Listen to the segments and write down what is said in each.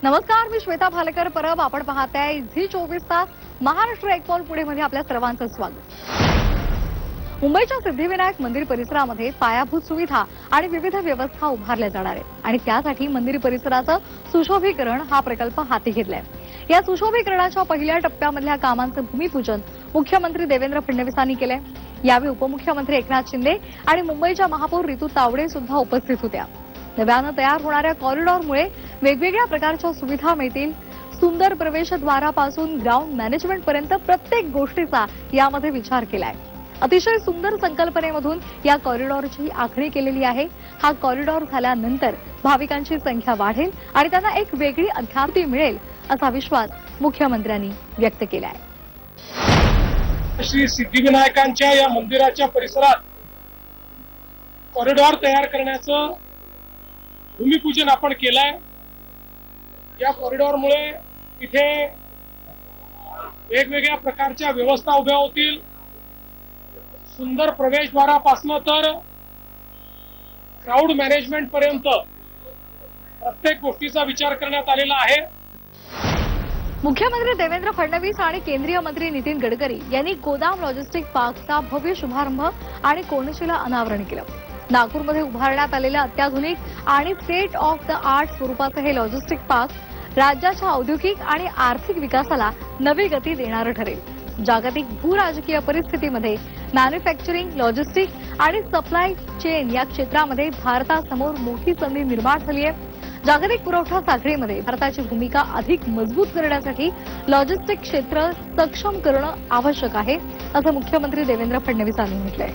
नमस्कार, मी श्वेता भालेकर परब. आपण पाहताय झी 24 तास महाराष्ट्र एक पाऊल पुढे मध्ये आपल्या सर्वांचं स्वागत. मुंबईच्या सिद्धिविनायक मंदिर परिसरामध्ये पायाभूत सुविधा आणि विविध व्यवस्था उभारल्या जाणार आहेत आणि त्यासाठी मंदिर परिसराचं सुशोभीकरण हा प्रकल्प हाती घेतलाय. या सुशोभीकरणाच्या पहिल्या टप्प्यामधल्या कामांचं भूमिपूजन मुख्यमंत्री देवेंद्र फडणवीसांनी केलंय. यावेळी उपमुख्यमंत्री एकनाथ शिंदे आणि मुंबईच्या महापौर रितू तावडे सुद्धा उपस्थित होत्या. नव्यानं तयार होणाऱ्या कॉरिडॉरमुळे वेगवेगळ्या प्रकारच्या सुविधा मिळतील. सुंदर प्रवेशद्वारापासून ग्राउंड मॅनेजमेंट पर्यंत प्रत्येक गोष्टीचा यामध्ये विचार केलाय. अतिशय सुंदर संकल्पनेमधून या कॉरिडॉरची आखणी केलेली आहे. हा कॉरिडॉर झाल्यानंतर भाविकांची संख्या वाढेल आणि त्यांना एक वेगळी अध्यात्मी मिळेल असा विश्वास मुख्यमंत्र्यांनी व्यक्त केला आहे. श्री सिद्धिविनायकांच्या या मंदिराच्या परिसरात कॉरिडॉर तयार करण्याचं भूमिपूजन आपण केलंय. या कॉरिडॉरमुळे इथे वेगवेगळ्या प्रकारच्या व्यवस्था उभ्या होतील. सुंदर प्रवेशद्वारापासून तर क्राउड मॅनेजमेंट पर्यंत प्रत्येक गोष्टीचा विचार करण्यात आलेला आहे. मुख्यमंत्री देवेंद्र फडणवीस आणि केंद्रीय मंत्री नितीन गडकरी यांनी गोदाम लॉजिस्टिक पार्कचा भव्य शुभारंभ आणि कोनशिला अनावरण केलं. नागपूरमध्ये उभारण्यात आलेलं अत्याधुनिक आणि स्टेट ऑफ द आर्ट स्वरूपाचं हे लॉजिस्टिक पार्क राज्याच्या औद्योगिक आणि आर्थिक विकासाला नवी गती देणारं ठरेल. जागतिक भूराजकीय परिस्थितीमध्ये मॅन्युफॅक्चरिंग, लॉजिस्टिक आणि सप्लाय चेन या क्षेत्रामध्ये भारतासमोर मोठी संधी निर्माण झाली आहे. जागतिक पुरवठा साखळीमध्ये भारताची भूमिका अधिक मजबूत करण्यासाठी लॉजिस्टिक क्षेत्र सक्षम करणं आवश्यक आहे, असं मुख्यमंत्री देवेंद्र फडणवीसांनी म्हटलंय.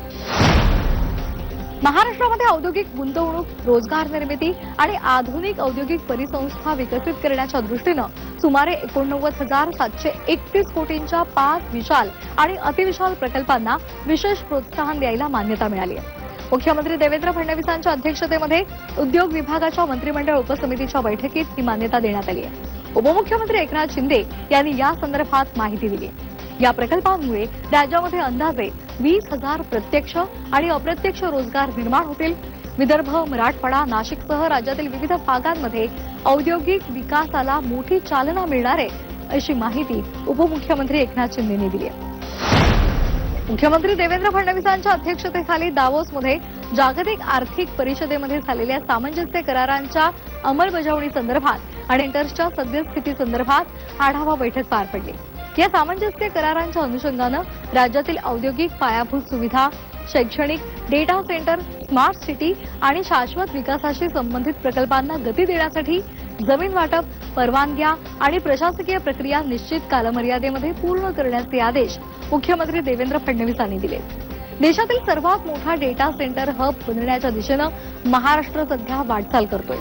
महाराष्ट्रामध्ये औद्योगिक गुंतवणूक, रोजगार निर्मिती आणि आधुनिक औद्योगिक परिसंस्था विकसित करण्याच्या दृष्टीनं सुमारे 89,731 कोटींच्या 5 विशाल आणि अतिविशाल प्रकल्पांना विशेष प्रोत्साहन द्यायला मान्यता मिळाली आहे. मुख्यमंत्री देवेंद्र फडणवीसांच्या अध्यक्षतेमध्ये उद्योग विभागाच्या मंत्रिमंडळ उपसमितीच्या बैठकीत ही मान्यता देण्यात आली आहे. उपमुख्यमंत्री एकनाथ शिंदे यांनी या संदर्भात माहिती दिली. या प्रकल्पांमुळे राज्यामध्ये अंदाजे 20,000 प्रत्यक्ष आणि अप्रत्यक्ष रोजगार निर्माण होतील. विदर्भ, मराठवाडा, नाशिकसह राज्यातील विविध भागांमध्ये औद्योगिक विकासाला मोठी चालना मिळणार आहे, अशी माहिती उपमुख्यमंत्री एकनाथ शिंदेंनी दिली आहे. मुख्यमंत्री देवेंद्र फडणवीसांच्या अध्यक्षतेखाली दावोसमध्ये जागतिक आर्थिक परिषदेमध्ये झालेल्या सामंजस्य करारांच्या अंमलबजावणी संदर्भात आणि सेंटर्सच्या सद्यस्थिती संदर्भात आढावा बैठक पार पडली. या सामंजस्य करारांच्या अनुषंगानं राज्यातील औद्योगिक पायाभूत सुविधा, शैक्षणिक, डेटा सेंटर, स्मार्ट सिटी आणि शाश्वत विकासाशी संबंधित प्रकल्पांना गती देण्यासाठी जमीन वाटप, परवानग्या आणि प्रशासकीय प्रक्रिया निश्चित कालमर्यादेमध्ये पूर्ण करण्याचे आदेश मुख्यमंत्री देवेंद्र फडणवीसांनी दिले. देशातील सर्वात मोठा डेटा सेंटर हब बनण्याच्या दिशेनं महाराष्ट्र सध्या वाटचाल करतोय.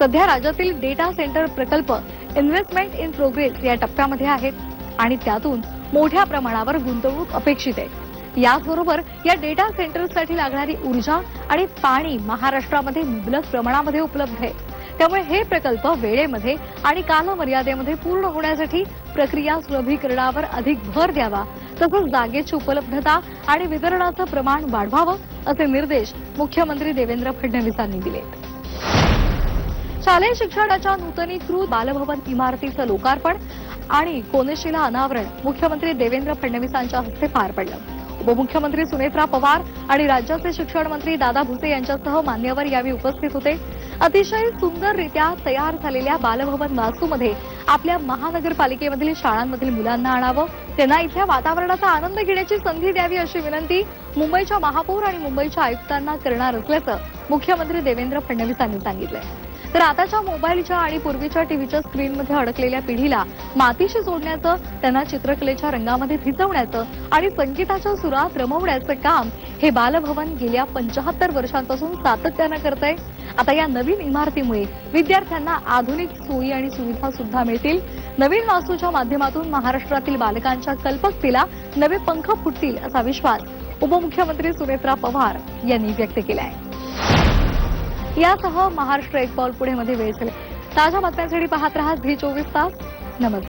सध्या राज्यातील डेटा सेंटर प्रकल्प इन्व्हेस्टमेंट इन प्रोग्रेस या टप्प्यामध्ये आहेत आणि त्यातून मोठ्या प्रमाणावर गुंतवणूक अपेक्षित आहे. याचबरोबर या डेटा सेंटर्ससाठी लागणारी ऊर्जा आणि पाणी महाराष्ट्रामध्ये मुबलक प्रमाणामध्ये उपलब्ध आहे. त्यामुळे हे प्रकल्प वेळेमध्ये आणि कालमर्यादेमध्ये पूर्ण होण्यासाठी प्रक्रिया सुलभीकरणावर अधिक भर द्यावा, तसंच जागेची उपलब्धता आणि वितरणाचं प्रमाण वाढवावं, असे निर्देश मुख्यमंत्री देवेंद्र फडणवीसांनी दिले. शालेय शिक्षणाच्या नूतनीकृत बालभवन इमारतीचं लोकार्पण आणि कोनशिला अनावरण मुख्यमंत्री देवेंद्र फडणवीसांच्या हस्ते पार पडलं. उपमुख्यमंत्री सुनेत्रा पवार आणि राज्याचे शिक्षण मंत्री दादा भुसे यांच्यासह मान्यवर यावेळी उपस्थित होते. अतिशय सुंदररित्या तयार झालेल्या बालभवन वास्तूमध्ये आपल्या महानगरपालिकेमधील शाळांमधील मुलांना आणावं, त्यांना इथल्या वातावरणाचा आनंद घेण्याची संधी द्यावी, अशी विनंती मुंबईच्या महापौर आणि मुंबईच्या आयुक्तांना करणार असल्याचं मुख्यमंत्री देवेंद्र फडणवीसांनी सांगितलंय. तर आताच्या मोबाईलच्या आणि पूर्वीच्या टीव्हीच्या स्क्रीनमध्ये अडकलेल्या पिढीला मातीशी जोडण्याचं, त्यांना चित्रकलेच्या रंगामध्ये भिजवण्याचं आणि संगीताच्या सुरात रमवण्याचं काम हे बालभवन गेल्या 75 वर्षांपासून सातत्यानं करतंय. आता या नवीन इमारतीमुळे विद्यार्थ्यांना आधुनिक सोयी आणि सुविधा सुद्धा मिळतील. नवीन वास्तूच्या माध्यमातून महाराष्ट्रातील बालकांच्या कल्पकतेला नवे पंख फुटतील, असा विश्वास उपमुख्यमंत्री सुनेत्रा पवार यांनी व्यक्त केला आहे. यासह महाराष्ट्र एक पाऊल पुढे मध्ये वेळ झाली. ताज्या बातम्यांसाठी पाहत रहा झी 24 तास. नमस्कार.